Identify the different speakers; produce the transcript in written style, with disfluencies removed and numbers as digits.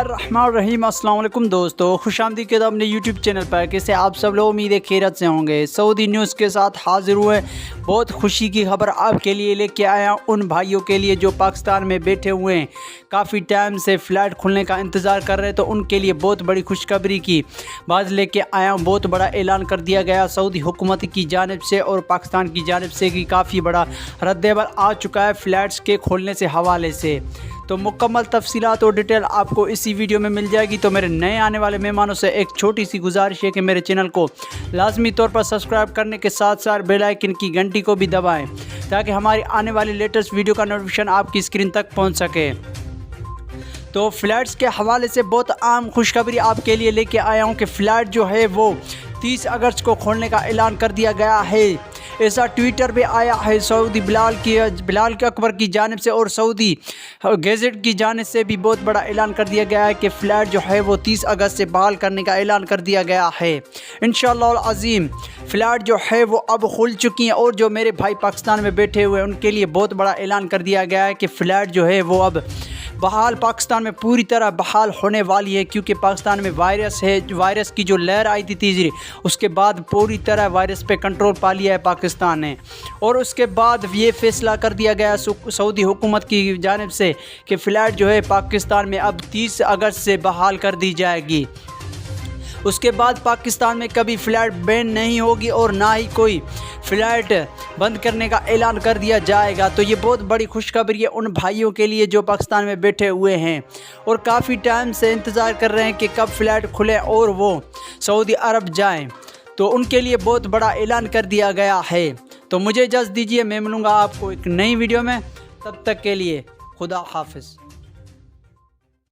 Speaker 1: बिस्मिल्लाहिर्रहमानिर्रहीम। अस्सलाम वालेकुम दोस्तों, खुशामदीद अपने यूट्यूब चैनल पर। कैसे आप सब लोग उम्मीद है खैरियत से होंगे। सऊदी न्यूज़ के साथ हाजिर हुए। बहुत खुशी की खबर आपके लिए लेके आया उन भाइयों के लिए जो पाकिस्तान में बैठे हुए हैं, काफ़ी टाइम से फ़्लाइट खुलने का इंतज़ार कर रहे हैं। तो उनके लिए बहुत बड़ी खुशखबरी की बात लेके आया हूँ। बहुत बड़ा ऐलान कर दिया गया सऊदी हुकूमत की जानिब से और पाकिस्तान की जानिब से कि काफ़ी बड़ा रद्द-ए-अमल आ चुका है फ़्लाइट्स के खोलने से हवाले से। तो मुकम्मल तफसीलात और डिटेल आपको इसी वीडियो में मिल जाएगी। तो मेरे नए आने वाले मेहमानों से एक छोटी सी गुजारिश है कि मेरे चैनल को लाजमी तौर पर सब्सक्राइब करने के साथ साथ बेल आइकन की घंटी को भी दबाएं ताकि हमारी आने वाली लेटेस्ट वीडियो का नोटिफिकेशन आपकी स्क्रीन तक पहुंच सके। तो फ़्लाइट्स के हवाले से बहुत आम खुशखबरी आपके लिए लेके आया हूं कि फ़्लाइट जो है वो 30 अगस्त को खोलने का ऐलान कर दिया गया है। ऐसा ट्विटर पे आया है सऊदी बिलाल के अकबर की जानिब से और सऊदी गैजेट की जानिब से भी बहुत बड़ा ऐलान कर दिया गया है कि फ़्लाइट जो है वो 30 अगस्त से बहाल करने का ऐलान कर दिया गया है। इंशाअल्लाह अज़ीम फ़्लाइट जो है वो अब खुल चुकी हैं और जो मेरे भाई पाकिस्तान में बैठे हुए हैं उनके लिए बहुत बड़ा ऐलान कर दिया गया है कि फ़्लाइट जो है वो अब बहाल पाकिस्तान में पूरी तरह बहाल होने वाली है। क्योंकि पाकिस्तान में वायरस की जो लहर आई थी तीसरी, उसके बाद पूरी तरह वायरस पे कंट्रोल पा लिया है पाकिस्तान ने। और उसके बाद ये फ़ैसला कर दिया गया सऊदी हुकूमत की जानिब से कि फ़्लाइट जो है पाकिस्तान में अब 30 अगस्त से बहाल कर दी जाएगी। उसके बाद पाकिस्तान में कभी फ़्लाइट बैन नहीं होगी और ना ही कोई फ़्लाइट बंद करने का ऐलान कर दिया जाएगा। तो ये बहुत बड़ी खुशखबरी है उन भाइयों के लिए जो पाकिस्तान में बैठे हुए हैं और काफ़ी टाइम से इंतज़ार कर रहे हैं कि कब फ़्लाइट खुले और वो सऊदी अरब जाएं। तो उनके लिए बहुत बड़ा ऐलान कर दिया गया है। तो मुझे इजाज़त दीजिए, मैं मिलूँगा आपको एक नई वीडियो में। तब तक के लिए खुदा हाफ़िज़।